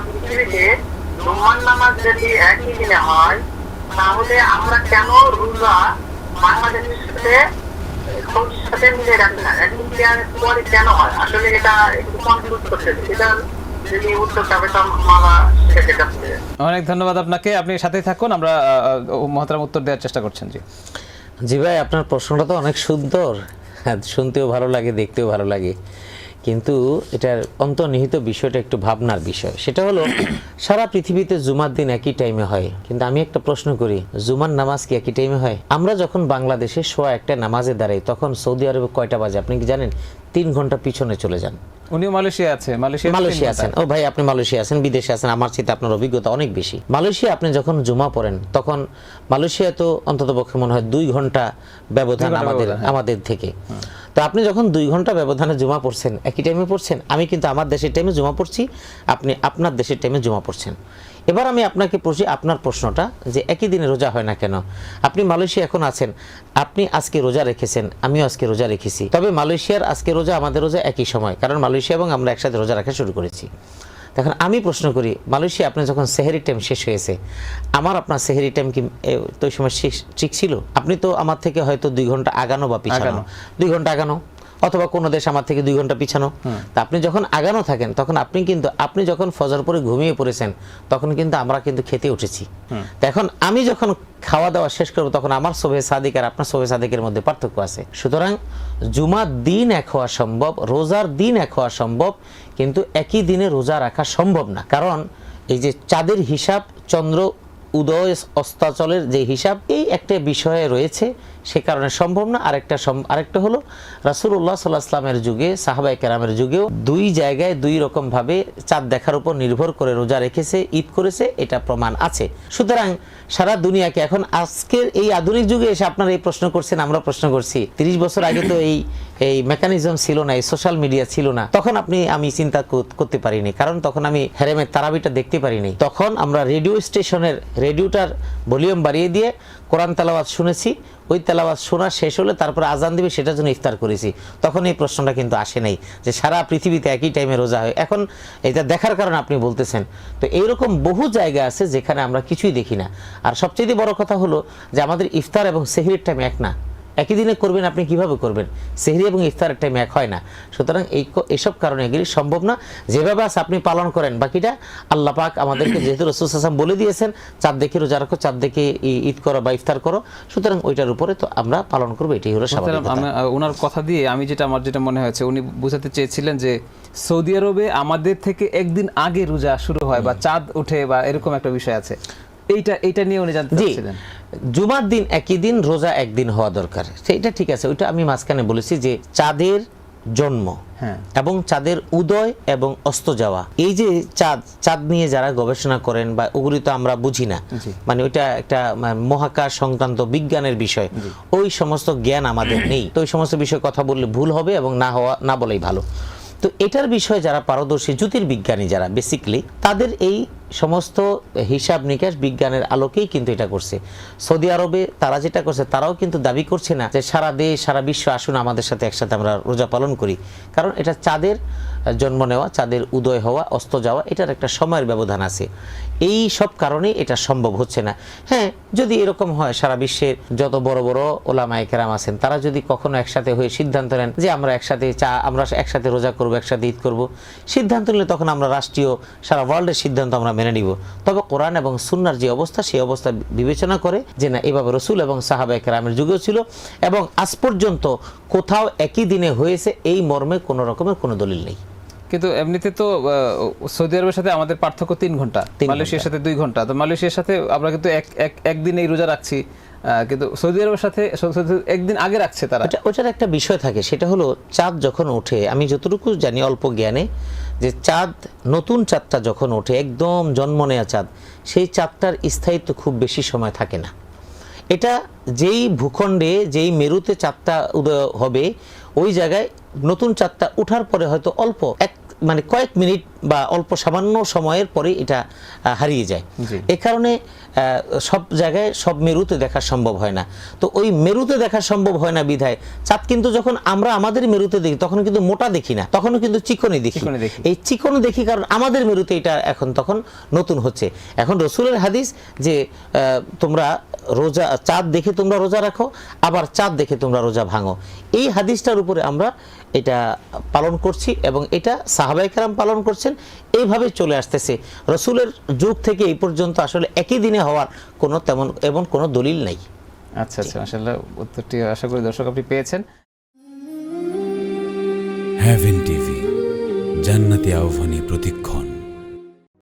পৃথিবীতে জুম্মার নামাজ যদি একই দিনে হয়, তাহলে আমরা কেন রোজা বাংলাদেশের সাথে সৌদির সাথে মিলে রাখি না? একদিন পরে কেন হয়? আসলে এটা একটু কনফিউজ করছে। এটা যদি উত্তরটা পেতাম মালা সেটা। অনেক ধন্যবাদ আপনাকে, আপনি সাথেই থাকুন, আমরা মহতারাম উত্তর দেওয়ার চেষ্টা করছেন। জি জি ভাই, আপনার প্রশ্নটা তো অনেক সুন্দর, শুনতেও ভালো লাগে, দেখতেও ভালো লাগে, কিন্তু এটার অন্তর্নিহিত বিষয়টা একটু ভাবনার বিষয়। সেটা হলো সারা পৃথিবীতে জুমার দিন একই টাইমে হয়, কিন্তু আমি একটা প্রশ্ন করি, জুমার নামাজ কি একই টাইমে হয়? আমরা যখন বাংলাদেশে সোয়া একটা নামাজে দাঁড়াই, তখন সৌদি আরবে কয়টা বাজে আপনি কি জানেন? 3 ঘন্টা পিছনে চলে যান। উনিও মালয়েশিয়া আছে, মালয়েশিয়া আছেন। ও ভাই, আপনি মালয়েশিয়া আছেন, বিদেশে আছেন, আমার চেয়ে আপনার অভিজ্ঞতা অনেক বেশি। মালয়েশিয়া আপনি যখন জুমা পড়েন, তখন মালয়েশিয়া তো অন্ততপক্ষে মনে হয় 2 ঘন্টা ব্যবধান আমাদের থেকে। তো আপনি যখন 2 ঘন্টা ব্যবধানে জুমা পড়ছেন, একই টাইমে পড়ছেন। আমি কিন্তু আমার দেশের টাইমে জুমা পড়ছি, আপনি আপনার দেশের টাইমে জুমা পড়ছেন। এবার আমি আপনাকে প্রশ্ন, আপনার প্রশ্নটা যে একই দিনে রোজা হয় না কেন? আপনি মালয়েশিয়া এখন আছেন, আপনি আজকে রোজা রেখেছেন, আমিও আজকে রোজা রেখেছি, তবে মালয়েশিয়ার আজকে রোজা আমাদের রোজা একই সময়, কারণ মালয়েশিয়া এবং আমরা একসাথে রোজা রাখা শুরু করেছি। দেখুন, আমি প্রশ্ন করি, মালয়েশিয়া আপনার যখন সেহরি টাইম শেষ হয়েছে, আপনার সেহরি টাইম কি তো ওই সময় ঠিক ছিল? আপনি তো আমার থেকে হয়তো 2 ঘন্টা আগানো বা পিছানো, 2 ঘন্টা আগানো, অথবা কোনো দেশ আমার থেকে 2 ঘন্টা পিছানো। তা আপনি যখন আগানো থাকেন, তখন আপনি যখন ফজর পরে ঘুমিয়ে পড়েছেন, তখন কিন্তু আমরা কিন্তু খেতে উঠেছি। তো এখন আমি যখন খাওয়া দাওয়া শেষ করবো, তখন আমার সোবে সাদিক আর আপনার সোবে সাদিকের মধ্যে পার্থক্য আছে। সুতরাং জুমার দিন এক হওয়া সম্ভব, রোজার দিন এক হওয়া সম্ভব, কিন্তু একই দিনে রোজা রাখা সম্ভব না। কারণ এই যে চাঁদের হিসাব, চন্দ্র উদয় অস্তাচলের যে হিসাব, এই একটা বিষয়ে রয়েছে, সে কারণে সম্ভব না। আরেকটা হলো রাসূলুল্লাহ সাল্লাল্লাহু আলাইহি ওয়াসাল্লামের যুগে, সাহাবায়ে কেরামের যুগেও 2 জায়গায় 2 রকম ভাবে চাঁদ দেখার উপর নির্ভর করে রোজা রেখেছে, ঈদ করেছে, এটা প্রমাণ আছে। সুতরাং সারা দুনিয়াকে এখন আজকের এই আধুনিক যুগে এসে আপনারা এই প্রশ্ন করছেন, আমরা প্রশ্ন করছি। 30 বছর আগে তো এই মেকানিজম ছিল না, এই সোশ্যাল মিডিয়া ছিল না, তখন আমি চিন্তা করতে পারিনি, কারণ তখন আমি হেরেমের তারাবিটা দেখতে পারিনি। তখন আমরা রেডিও স্টেশনের রেডিওটার ভলিউম বাড়িয়ে দিয়ে কোরআন তেলাওয়াত শুনেছি, ওই তেলাওয়াত শোনা শেষ হলে তারপরে আজান দিবে, সেটার জন্য ইফতার করেছি। তখন এই প্রশ্নটা কিন্তু আসে নাই যে সারা পৃথিবীতে একই টাইমে রোজা হয়। এখন এটা দেখার কারণে আপনি বলতেছেন। তো এইরকম বহু জায়গা আছে যেখানে আমরা কিছুই দেখি না। আর সবচেয়ে বড় কথা হলো যে আমাদের ইফতার এবং সেহরির টাইম এক না। একই দিনে করবেন, আপনি কিভাবে করবেন? সেহরি এবং ইফতারের টাইম এক হয় না। সুতরাং এইসব কারণে এগুলি সম্ভব না। যেভাবে আছে আপনি পালন করেন, বাকিটা আল্লাহ পাক আমাদেরকে যেহেতু রাসূল সাল্লাল্লাহু আলাইহি ওয়াসাল্লাম বলে দিয়েছেন, চাঁদ দেখে রোজা রাখো, চাঁদ দেখে ঈদ করো বা ইফতার করো, সুতরাং ওইটার উপরে তো আমরা পালন করবো, এটাই হলো স্বাভাবিক। ওনার কথা দিয়ে আমার যেটা মনে হয়েছে, উনি বুঝাতে চেয়েছিলেন যে সৌদি আরবে আমাদের থেকে একদিন আগে রোজা শুরু হয় বা চাঁদ ওঠে বা এরকম একটা বিষয় আছে, এইটা নিয়ে উনি জানতে চাচ্ছিলেন। জুমার দিন একই দিন, রোজা একদিন হওয়া দরকার, সেটা ঠিক আছে। ওইটা আমি মাঝখানে বলেছি যে চাঁদের জন্ম এবং চাঁদের উদয় এবং অস্ত যাওয়া, এই যে চাঁদ নিয়ে যারা গবেষণা করেন বা ওগুলি তো আমরা বুঝি না, মানে ওইটা একটা মহাকাশ সংক্রান্ত বিজ্ঞানের বিষয়, ওই সমস্ত জ্ঞান আমাদের নেই। তো ওই সমস্ত বিষয়ে কথা বললে ভুল হবে এবং না বলেই ভালো। তো এটার বিষয়ে যারা পারদর্শী জ্যোতির্বিজ্ঞানী যারা বেসিক্যালি, তাদের এই সমস্ত হিসাব নিকাশ বিজ্ঞানের আলোকেই কিন্তু এটা করছে। সৌদি আরবে তারা যেটা করছে, তারাও কিন্তু দাবি করছে না যে সারা দেশ সারা বিশ্ব আসুন আমাদের সাথে একসাথে আমরা রোজা পালন করি, কারণ এটা চাঁদের জন্ম নেওয়া, চাঁদের উদয় হওয়া, অস্ত যাওয়া, এটার একটা সময়ের ব্যবধান আছে। এই সব কারণে এটা সম্ভব হচ্ছে না। হ্যাঁ, যদি এরকম হয়, সারা বিশ্বের যত বড় বড় ওলামায়ে কেরাম আছেন, তারা যদি কখনো একসাথে হয়ে সিদ্ধান্ত নেন যে আমরা একসাথে রোজা করব, একসাথে ঈদ করব, সিদ্ধান্ত নিলে তখন আমরা রাষ্ট্রীয় সারা ওয়ার্ল্ডের সিদ্ধান্ত আমরা মেনে নিব। তবে কোরআন এবং সুন্নাহর যে অবস্থা, সেই অবস্থা বিবেচনা করে যে না, এভাবে রাসূল এবং সাহাবায়ে কেরামের যুগেও ছিল এবং আজ পর্যন্ত কোথাও একই দিনে হয়েছে এই মর্মে কোনো রকমের কোনো দলিল নেই। কিন্তু এমনিতে তো সৌদি আরবের সাথে আমাদের পার্থক্য 3 ঘন্টা, মালয়েশিয়ার সাথে 2 ঘন্টা। তো মালয়েশিয়ার সাথে আমরা কিন্তু একদিন এই রোজা রাখছি, কিন্তু সৌদি আরবের সাথে একদিন আগে রাখছে তারা। ওটার একটা বিষয় থাকে, সেটা হলো চাঁদ যখন ওঠে, আমি যতটুকু জানি অল্প জ্ঞানে, যে নতুন চাঁদটা যখন ওঠে, একদম জন্ম নেয়া চাঁদ, সেই চাঁদটার স্থায়িত্ব খুব বেশি সময় থাকে না। এটা যেই ভূখণ্ডে, যেই মেরুতে চাঁদটা উদয় হবে, ওই জায়গায় নতুন চাঁদটা ওঠার পরে হয়তো অল্প মানে কয়েক মিনিট বা অল্প সামান্য সময়ের পরে এটা হারিয়ে যায়। জি। এ কারণে সব জায়গায় সব মেরুতে দেখা সম্ভব হয় না। তো ওই মেরুতে দেখা সম্ভব হয় না বিধায় চাঁদ কিন্তু যখন আমরা আমাদের মেরুতে দেখি তখন কিন্তু মোটা দেখি না, তখনও কিন্তু চিকনই দেখি। চিকনই দেখি। এই চিকন দেখি কারণ আমাদের মেরুতে এটা এখন তখন নতুন হচ্ছে। এখন রসুলের হাদিস যে তোমরা রোজা চাঁদ দেখে তোমরা রোজা রাখো, আবার চাঁদ দেখে তোমরা রোজা ভাঙো, এই হাদিসটার উপরে আমরা এটা পালন করছি এবং এটা সাহাবায়ে কেরাম পালন করছেন, এইভাবে চলে আসতেছে। রসুলের যুগ থেকে এই পর্যন্ত আসলে একই দিনে হওয়ার কোনো তেমন এমন কোনো দলিল নাই। আচ্ছা আচ্ছা, মাশাআল্লাহ, উত্তরটি আশা করি দর্শক আপনি পেয়েছেন। হেভেন টিভি, জান্নাতি আহ্বানে প্রতিক্ষণ।